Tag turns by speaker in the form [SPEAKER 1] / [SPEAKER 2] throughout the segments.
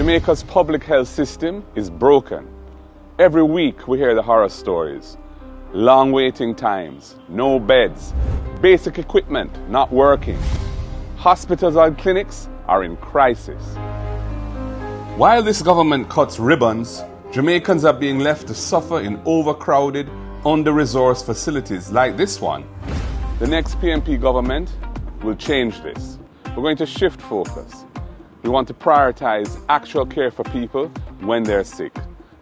[SPEAKER 1] Jamaica's public health system is broken. Every week we hear the horror stories. Long waiting times, no beds, basic equipment not working. Hospitals and clinics are in crisis. While this government cuts ribbons, Jamaicans are being left to suffer in overcrowded, under-resourced facilities like this one. The next PNP government will change this. We're going to shift focus. We want to prioritize actual care for people when they're sick,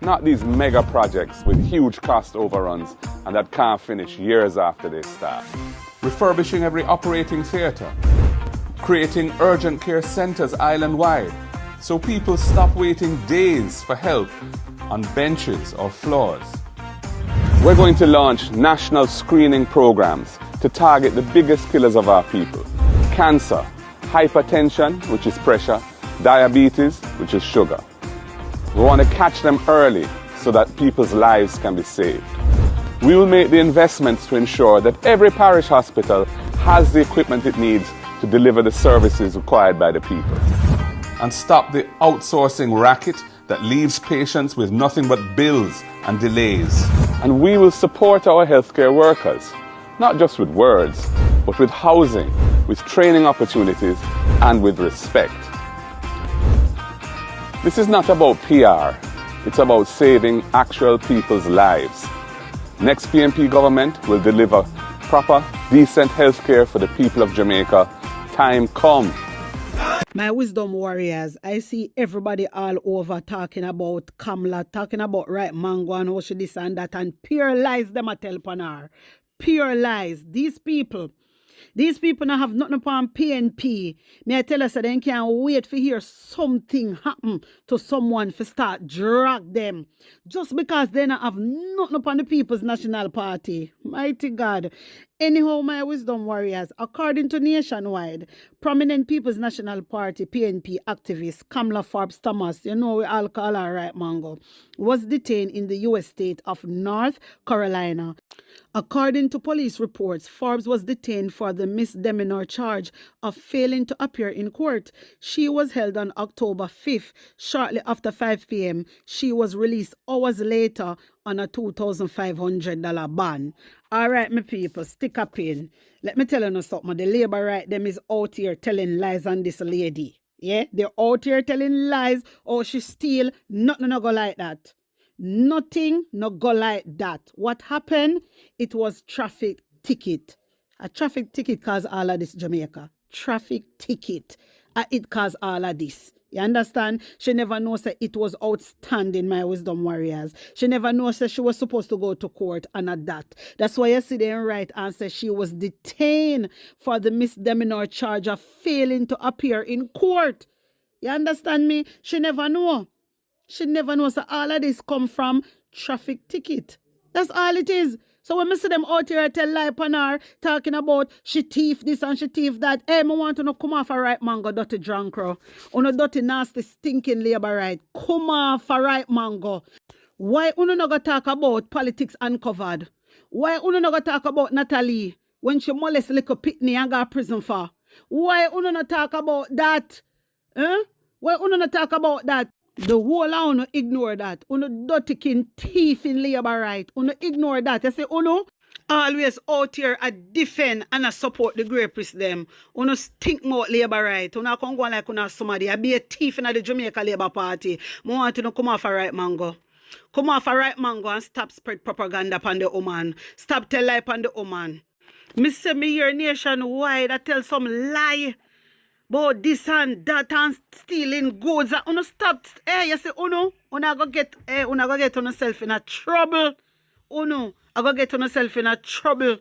[SPEAKER 1] not these mega projects with huge cost overruns and that can't finish years after they start. Refurbishing every operating theatre, creating urgent care centres island-wide so people stop waiting days for help on benches or floors. We're going to launch national screening programs to target the biggest killers of our people: cancer, hypertension, which is pressure, diabetes, which is sugar. We want to catch them early so that people's lives can be saved. We will make the investments to ensure that every parish hospital has the equipment it needs to deliver the services required by the people. And stop the outsourcing racket that leaves patients with nothing but bills and delays. And we will support our healthcare workers, not just with words, but with housing, with training opportunities, and with respect. This is not about PR, it's about saving actual people's lives. Next PNP government will deliver proper, decent healthcare for the people of Jamaica. Time come.
[SPEAKER 2] My wisdom warriors, I see everybody all over talking about Kamala, talking about right mango and how she this and that, and pure lies them a tell upon her. Pure lies. These people now have nothing upon PNP. May I tell us that they can't wait for hear something happen to someone for start drag them. Just because they not have nothing upon the People's National Party. Mighty God. Anyhow, my wisdom warriors, according to Nationwide, prominent People's National Party, PNP activist Kamala Forbes Thomas, you know we all call her right mango, was detained in the U.S. state of North Carolina. According to police reports, Forbes was detained for the misdemeanor charge of failing to appear in court. She was held on October 5th. Shortly after 5 p.m., she was released hours later on a $2,500 bond. All right, my people, stick a pin. Let me tell you something. The labor right them is out here telling lies on this lady. Yeah, they're out here telling lies. Oh, she steal. Nothing no go like that. Nothing no go like that. What happened? It was traffic ticket. A traffic ticket caused all of this, Jamaica. Traffic ticket. It caused all of this. You understand? She never knows that it was outstanding, my wisdom warriors. She never knows that she was supposed to go to court and at that. That's why you see them right answer. She was detained for the misdemeanor charge of failing to appear in court. You understand me? She never know. She never knows that all of this come from traffic ticket. That's all it is. So when I see them out here tell lie upon her, talking about she thief this and she thief that, hey, I want to know come off a right mango, dirty drunk crow. Uno dirty nasty stinking labor right. Come off a right mango. Why uno no go talk about politics uncovered? Why uno no go talk about Natalie when she molest little pitney and got prison for? Why uno no talk about that? Why uno no talk about that? The whole of uno ignore that. Uno dirty king thief in labor right. Uno ignore that. You say uno always out here a defend and a support the grapists them. Uno stink more labor right. Uno can go like uno somebody. I be a thief in the Jamaica Labour Party. I want to come off a right mango. Come off a right mango and stop spread propaganda upon the woman. Stop tell lie upon the woman. Me say me hear Nationwide I tell some lie. But this and that and stealing goods. Uno stop. Hey, you say uno go get yourself in a trouble. Uno, I go get yourself in a trouble.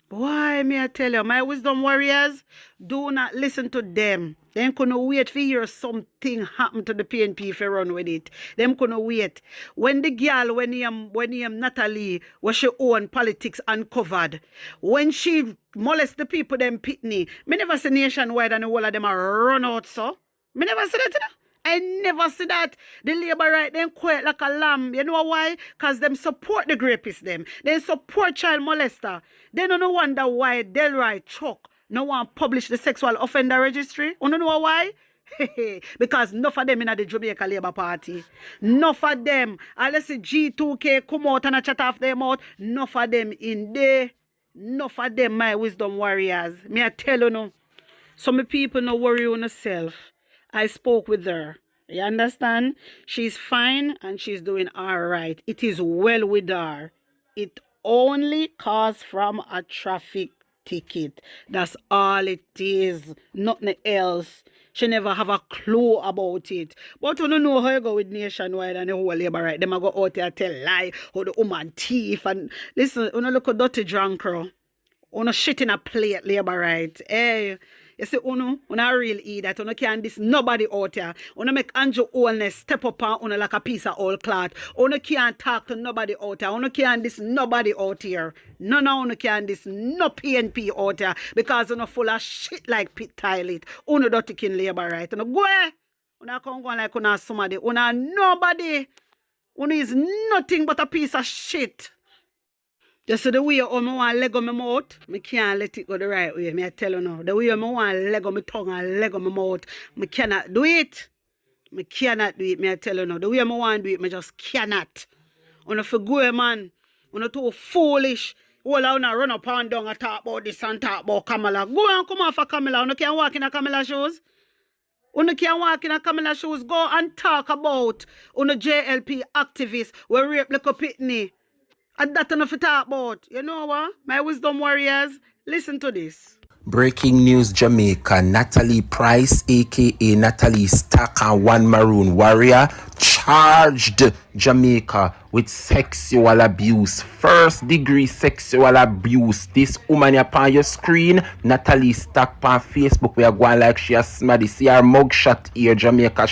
[SPEAKER 2] Why me I tell you, my wisdom warriors, do not listen to them. Them couldn't wait for hear something happen to the PNP if you run with it. Them couldn't wait. When the girl, when he Natalie, was she own politics uncovered, when she molest the people them pitney, me never see Nationwide and the whole of them are run out, so. Me never see that, you know? I never see that. The labor right them quiet like a lamb. You know why? Because them support the grapists them. They support child molester. They don't wonder why Delroy Chuck no one publish the sexual offender registry. You know why? Because enough of them in the Jamaica Labour Party. Enough of them. Unless the G2K come out and chat off their mouth, enough of them in there. Enough of them, my wisdom warriors. Me I tell you no. Some people no worry on herself. I spoke with her. You understand? She's fine and she's doing all right. It is well with her. It only costs from a traffic ticket. That's all it is. Nothing else. She never have a clue about it. But you don't know how you go with Nationwide and the whole Labour right. Them a go out there tell lie how the woman thief and listen, you look a dirty drunk girl. Uno shit in a plate, Labour right. Hey, you see, uno real eat that. Uno can't diss nobody out here. Uno make Andrew Oldness step up on uno like a piece of old cloth. Uno can't talk to nobody out here. Uno can't diss nobody out here. None of uno can't diss no PNP out here. Because uno full of shit like pit toilet. Uno dirty kin Labour right. Uno go eh. Uno come go like uno somebody. Uno nobody. Uno is nothing but a piece of shit. Just so the way I want leg on my mouth, I can't let it go the right way. I tell you now. The way I want leg on my tongue and leg on my mouth, I cannot do it. I cannot do it. I tell you now. The way I want to do it, I just cannot. On a go, man. On a too foolish. All I want to run up and down and talk about this and talk about Kamala. Go and come off of Kamala. You can't walk in a Kamala shoes. You can't walk in a Kamala shoes. Go and talk about on a JLP activist who rape like a pitney. And that's enough to talk about. You know what? My wisdom warriors, listen to this.
[SPEAKER 3] Breaking news Jamaica, Natalie Price aka Natalie Stack and One Maroon Warrior charged Jamaica with sexual abuse, first degree sexual abuse. This woman upon your screen, Natalie Stack on Facebook, we are going like she has smaddy. See her mugshot here, Jamaica.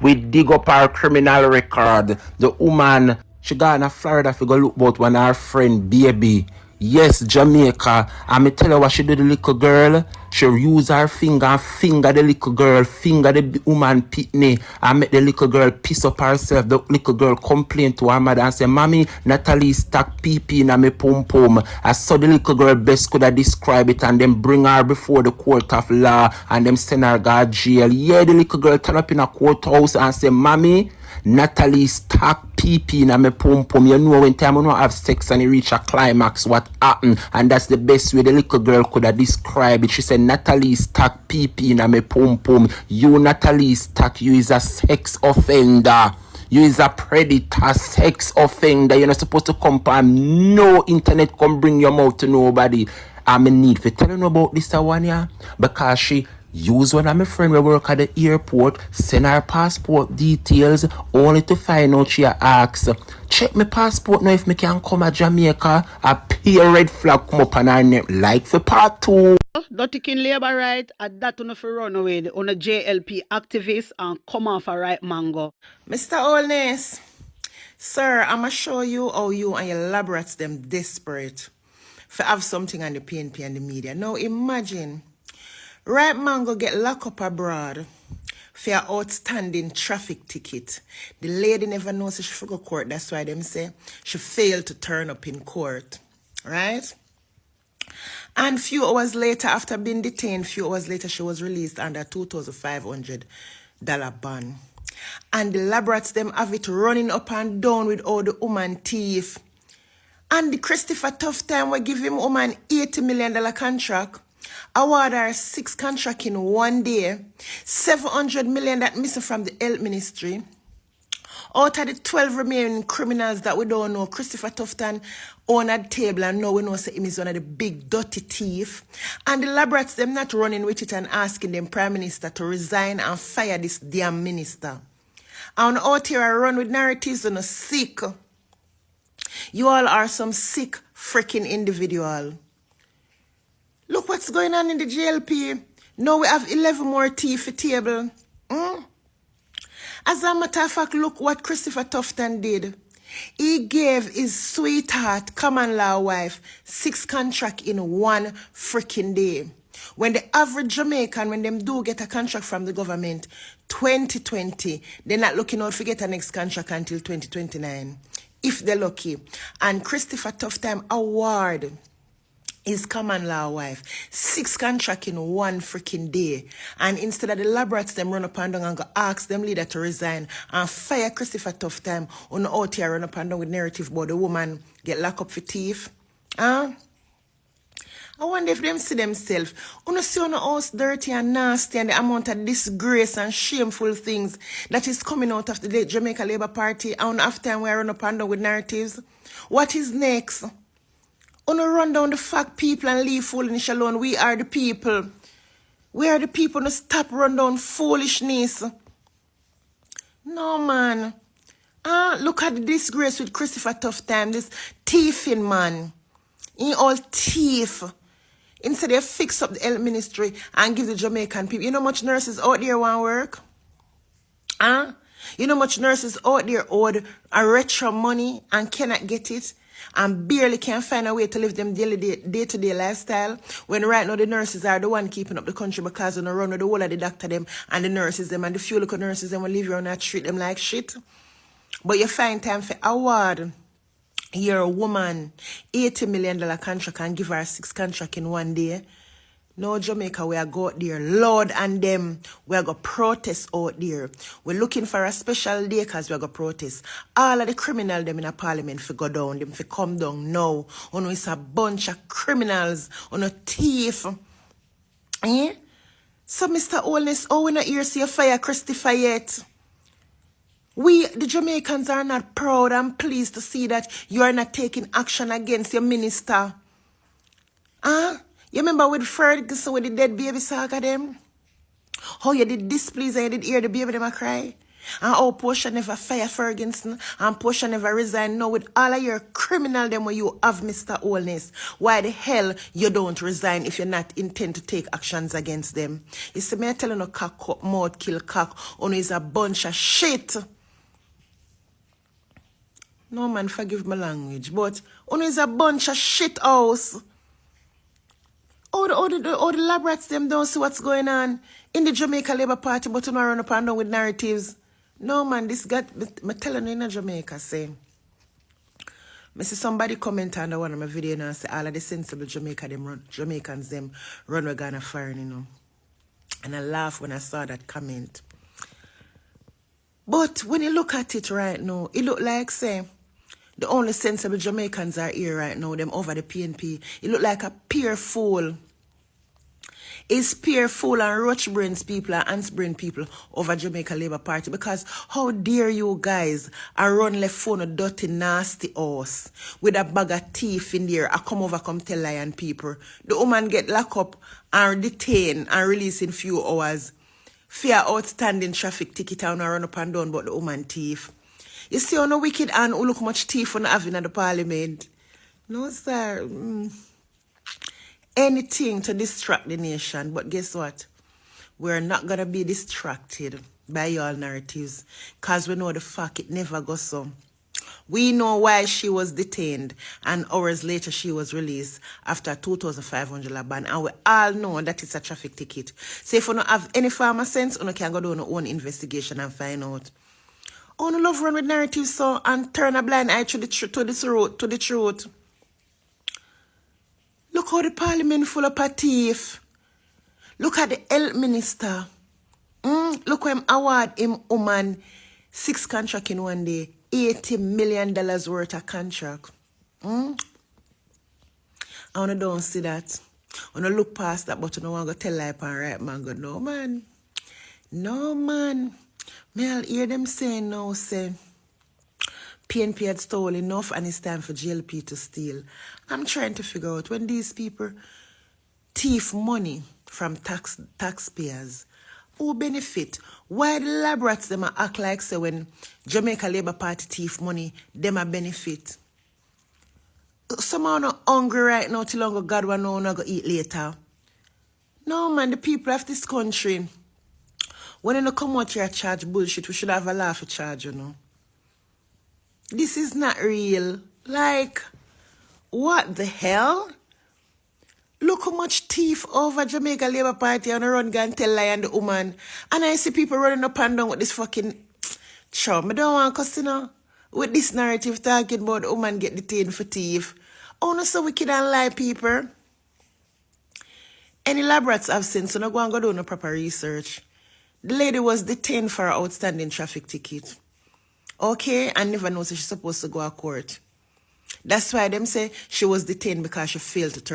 [SPEAKER 3] We dig up her criminal record. The woman, she got in Florida to go look about when her friend baby. Yes, Jamaica. And me tell her what she do the little girl. She use her finger and finger the little girl, finger the woman pitney, and make the little girl piss up herself. The little girl complain to her mother and say, Mommy, Natalie Stack pee in me pum pum. I saw the little girl best could have describe it and then bring her before the court of law and them send her to jail. Yeah, the little girl turn up in a courthouse and say, Mommy, Natalie Stack pee in me pum pum. You know when time you don't have sex and you reach a climax, what happened? And that's the best way the little girl could have described it. She said, Natalie Stack pee in me pum pum. You, Natalie Stack, you is a sex offender. You is a predator, sex offender. You're not supposed to come and no internet come bring your mouth to nobody. I'm in need for telling you about this one, yeah? Because she use one of my friend who work at the airport, send her passport details, only to find out she asks, check my passport now if me can come to Jamaica. A peer red flag come up on her name, like for part 2.
[SPEAKER 2] Dirty kin Labour right, at that on for run away on a JLP activist and come off a right mango.
[SPEAKER 4] Mr. Oldness, sir, I'ma show you how you and your lab rats them desperate for have something on the PNP and the media. Now imagine Right Mango get locked up abroad for an outstanding traffic ticket. The lady never knows she should go court. That's why them say she failed to turn up in court. Right? And few hours later, after being detained, few hours later, she was released under $2,500 bond. And the lab rats them have it running up and down with all the woman thief. And the Christopher Tough time we give him woman $80 million contract. Award her 6 contracts in 1 day. $700 million that missing from the health ministry. Out of the 12 remaining criminals that we don't know, Christopher Tufton owned the table and now we know him is one of the big dirty thief. And the lab rats them not running with it and asking them Prime Minister to resign and fire this damn minister. And out here I run with narratives on a sick. You all are some sick freaking individual. Look what's going on in the JLP. Now we have 11 more thief at table. As a matter of fact, look what Christopher Tufton did. He gave his sweetheart, common law wife, 6 contracts in 1 freaking day. When the average Jamaican, when them do get a contract from the government, 2020, they're not looking out to get a next contract until 2029, if they're lucky. And Christopher Tufton award his common law wife. 6 contract in one freaking day. And instead of the lab rats them run up and down and go ask them leader to resign and fire Christopher Tough Time on the out here run up and down with narrative about the woman get locked up for thief. Huh? I wonder if them see themselves. You see on the house dirty and nasty and the amount of disgrace and shameful things that is coming out of the Jamaica Labour Party and after time we run up and down with narratives. What is next? Uno run down the fact people and leave foolishness alone. We are the people. We are the people to stop run down foolishness. No, man. Look at the disgrace with Christopher Tough Time. This thieving, man. He all thief. Instead they fix up the health ministry and give the Jamaican people. You know how much nurses out there want work? You know how much nurses out there owed a retro money and cannot get it? And barely can find a way to live them day-to-day lifestyle. When right now the nurses are the one keeping up the country because they run with the whole of the doctor them and the nurses them and the few little nurses them will leave you and treat them like shit. But you find time for award. You're a woman, $80 million contract and give her 6 contract in one day. No, Jamaica, we are go out there. Lord and them, we are going to protest out there. We're looking for a special day because we are going to protest. All of the criminals them in a parliament for go down, them for come down now. On it's a bunch of criminals, on a thief. Eh? So, Mr. Oldness, we not here see a fire Christopher yet. We, the Jamaicans, are not proud and pleased to see that you are not taking action against your minister. You remember with Ferguson, with the dead baby saga them? How you did displease and you did hear the baby them a cry? And how Portia never fire Ferguson and Portia never resign. Now with all of your criminal them where you have, Mr. Oldness, why the hell you don't resign if you not intend to take actions against them? You see, me I tell you no cock up, mouth kill cock, only is a bunch of shit. No man, forgive my language, but only is a bunch of shit house. All the lab rats them don't see what's going on in the Jamaica Labour Party, but you know run up and down with narratives. No man, this got me telling you in Jamaica say. I see somebody comment under one of my videos and say all of the sensible Jamaicans them run with Ghana firing, you know. And I laugh when I saw that comment. But when you look at it right now, it look like say the only sensible Jamaicans are here right now, them over the PNP. It look like a pure fool. It's pure fool and roach brains people and ants brain people over Jamaica Labour Party because how dare you guys run left phone a dirty nasty horse with a bag of thief in there. I come over come tell lion people. The woman get locked up and detained and released in few hours. Fear outstanding traffic ticket and run up and down but the woman thief. You see on a wicked and who look much thief on having at the parliament. No sir. Anything to distract the nation. But guess what? We're not going to be distracted by your narratives. Because we know the fact it never goes so. We know why she was detained. And hours later she was released after a 2,500 ban. And we all know that it's a traffic ticket. So if you don't have any farmer sense, you can go do your own investigation and find out. Oh, no love run with narratives so and turn a blind eye to the truth. Look how the parliament full of a thief. Look at the health minister. Look how him award him woman 6 contract in one day. $80 million worth of contract. I don't see that. I don't look past that, but I don't want to tell lie and right man. Go, no man. No man. I'll hear them saying no, say PNP had stolen enough and it's time for GLP to steal. I'm trying to figure out when these people thief money from taxpayers, who benefit? Why the lab rats them act like say when Jamaica Labour Party thief money, them a benefit? Some are not hungry right now till long God will know not go eat later. No man, the people of this country, when they come out here charge bullshit, we should have a laugh at charge, you know. This is not real. Like, what the hell? Look how much thief over Jamaica Labour Party and run gun tell lie and the woman. And I see people running up and down with this fucking chum. I don't want to, you know, with this narrative talking about the woman get detained for thief. Oh, no, so wicked and lie, people. Any lab rats I've seen, so no go and go do no proper research. The lady was detained for her outstanding traffic ticket. Okay, and never knows she's supposed to go to court. That's why them say she was detained because she failed to turn